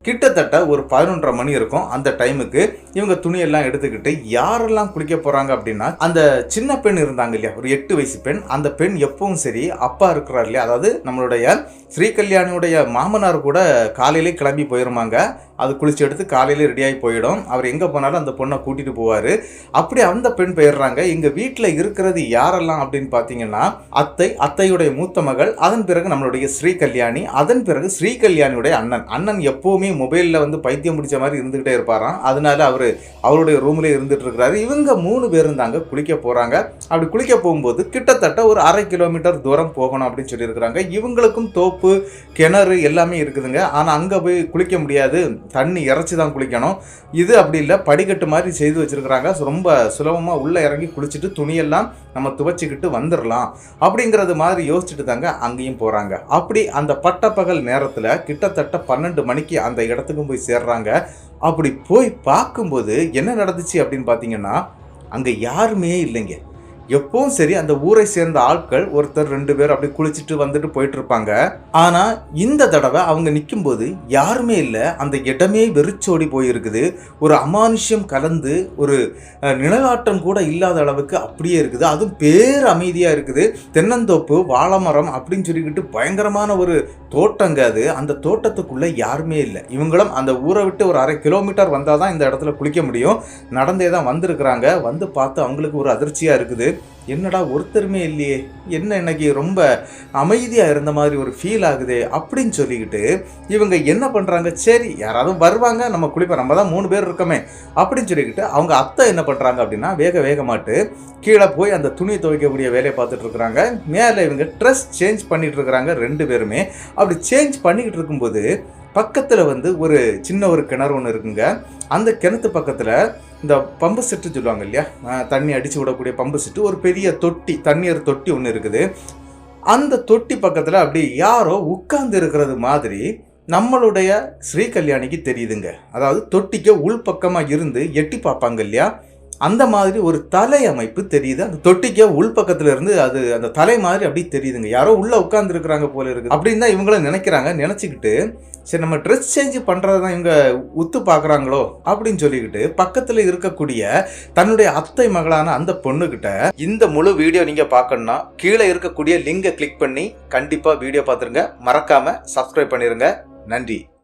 கிட்டத்தட்ட ஒரு 11:30 மணி இருக்கும். அந்த டைமுக்கு இவங்க துணியெல்லாம் எடுத்துக்கிட்டு யாரெல்லாம் குளிக்க போறாங்க அப்படின்னா, அந்த சின்ன பெண் இருந்தாங்க இல்லையா, ஒரு 8 வயசு பெண். அந்த பெண் எப்பவும் சரி அப்பா இருக்கிறார் இல்லையா, அதாவது நம்மளுடைய ஸ்ரீகல்யாணியுடைய மாமனார் கூட காலையிலே கிளம்பி போயிருமாங்க. அது குளிச்சு எடுத்து காலையிலே ரெடியாகி போயிடும். அவர் எங்கே போனாலும் அந்த பொண்ணை கூட்டிட்டு போவார். அப்படி அந்த பெண் போயிடுறாங்க. எங்கள் வீட்டில் இருக்கிறது யாரெல்லாம் அப்படின்னு பார்த்தீங்கன்னா, அத்தையுடைய மூத்த மகள், அதன் பிறகு நம்மளுடைய ஸ்ரீகல்யாணி, அதன் பிறகு ஸ்ரீகல்யாணியுடைய அண்ணன் எப்பவுமே மொபைலில் வந்து பைத்தியம் பிடிச்ச மாதிரி இருந்துகிட்டே இருப்பாராம். அதனால அவருடைய ரூம்ல இருந்துட்டு இருக்கிறாரு. இவங்க 3 பேரும் தாங்க குளிக்க போறாங்க. அப்படி குளிக்க போகும்போது கிட்டத்தட்ட ஒரு 1/2 கிலோமீட்டர் தூரம் போகணும் அப்படின்னு சொல்லியிருக்கிறாங்க. இவங்களுக்கும் தோப்பு, கிணறு எல்லாமே இருக்குதுங்க. ஆனால் அங்கே போய் குளிக்க முடியாது, தண்ணி இறைச்சி தான் குளிக்கணும். இது அப்படி இல்லை, படிக்கட்டு மாதிரி செய்து வச்சிருக்கிறாங்க. ரொம்ப சுலபமாக உள்ளே இறங்கி குளிச்சுட்டு துணியெல்லாம் நம்ம துவைச்சிக்கிட்டு வந்துடலாம் அப்படிங்கிறது மாதிரி யோசிச்சுட்டு தாங்க அங்கேயும் போகிறாங்க. அப்படி அந்த பட்டப்பகல் நேரத்தில் கிட்டத்தட்ட 12 மணிக்கு அந்த இடத்துக்கும் போய் சேர்றாங்க. அப்படி போய் பார்க்கும்போது என்ன நடந்துச்சு அப்படின்னு பார்த்தீங்கன்னா, அங்கே யாருமே இல்லைங்க. எப்பவும் சரி அந்த ஊரை சேர்ந்த ஆட்கள் ஒருத்தர் 2 பேர் அப்படி குளிச்சுட்டு வந்துட்டு போயிட்டு இருப்பாங்க. ஆனா இந்த தடவை அவங்க நிக்கும்போது யாருமே இல்லை. அந்த இடமே வெறிச்சோடி போயிருக்குது. ஒரு அமானுஷ்யம் கலந்து ஒரு நிழலாட்டம் கூட இல்லாத அளவுக்கு அப்படியே இருக்குது. அதுவும் பேர் அமைதியா இருக்குது. தென்னந்தோப்பு, வாழைமரம் அப்படின்னு சொல்லிக்கிட்டு பயங்கரமான ஒரு தோட்டங்க அது. அந்த தோட்டத்துக்குள்ள யாருமே இல்லை. இவங்களும் அந்த ஊரை விட்டு ஒரு 1/2 கிலோமீட்டர் வந்தால் தான் இந்த இடத்துல குளிக்க முடியும். நடந்தே தான் வந்திருக்கிறாங்க. வந்து பார்த்து அவங்களுக்கு ஒரு அதிர்ச்சியா இருக்குது. என்னடா ஒருத்தருமே இல்லையே, என்ன இன்னைக்கு ரொம்ப அமைதியாக இருந்த மாதிரி ஒரு ஃபீல் ஆகுது அப்படின்னு சொல்லிக்கிட்டு இவங்க என்ன பண்ணுறாங்க, சரி யாராவது வருவாங்க, நம்ம குளிப்போம், நம்ம தான் 3 பேர் இருக்கோமே அப்படின்னு சொல்லிக்கிட்டு அவங்க அத்தை என்ன பண்ணுறாங்க அப்படின்னா, வேகமாட்டு கீழே போய் அந்த துணி துவைக்கக்கூடிய வேலையை பார்த்துட்டு இருக்கிறாங்க. மேலே இவங்க ட்ரெஸ் சேஞ்ச் பண்ணிட்டு இருக்கிறாங்க 2 பேருமே. அப்படி சேஞ்ச் பண்ணிக்கிட்டு இருக்கும்போது பக்கத்தில் வந்து ஒரு சின்ன ஒரு கிணறு ஒன்று இருக்குங்க. அந்த கிணத்து பக்கத்தில் இந்த பம்பு செட்டு சொல்லுவாங்க இல்லையா, தண்ணி அடித்து விடக்கூடிய பம்பு செட்டு, ஒரு பெரிய தொட்டி, தண்ணீர் தொட்டி ஒன்று இருக்குது. அந்த தொட்டி பக்கத்தில் அப்படி யாரோ உட்கார்ந்து இருக்கிறது மாதிரி நம்மளுடைய ஸ்ரீகல்யாணிக்கு தெரியுதுங்க. அதாவது தொட்டிக்கு உள்பக்கமாக இருந்து எட்டி பார்ப்பாங்க இல்லையா, அந்த மாதிரி ஒரு தலை அமைப்பு தெரியுது. அந்த தொட்டிக்கு உள்பக்கத்துல இருந்து அது அந்த தலை மாதிரி அப்படி தெரியுதுங்க. யாரோ உள்ள உட்கார்ந்து இருக்கிறாங்க போல இருக்குது அப்படின்னு தான் இவங்களும் நினைக்கிறாங்க. நினைச்சுக்கிட்டு சரி நம்ம ட்ரெஸ் சேஞ்ச் பண்றதுதான் இவங்க உத்து பார்க்குறாங்களோ அப்படின்னு சொல்லிக்கிட்டு பக்கத்துல இருக்கக்கூடிய தன்னுடைய அத்தை மகளான அந்த பொண்ணுகிட்ட, இந்த முழு வீடியோ நீங்க பார்க்கணும்னா கீழே இருக்கக்கூடிய லிங்கை கிளிக் பண்ணி கண்டிப்பா வீடியோ பார்த்துருங்க. மறக்காம சப்ஸ்கிரைப் பண்ணிருங்க. நன்றி.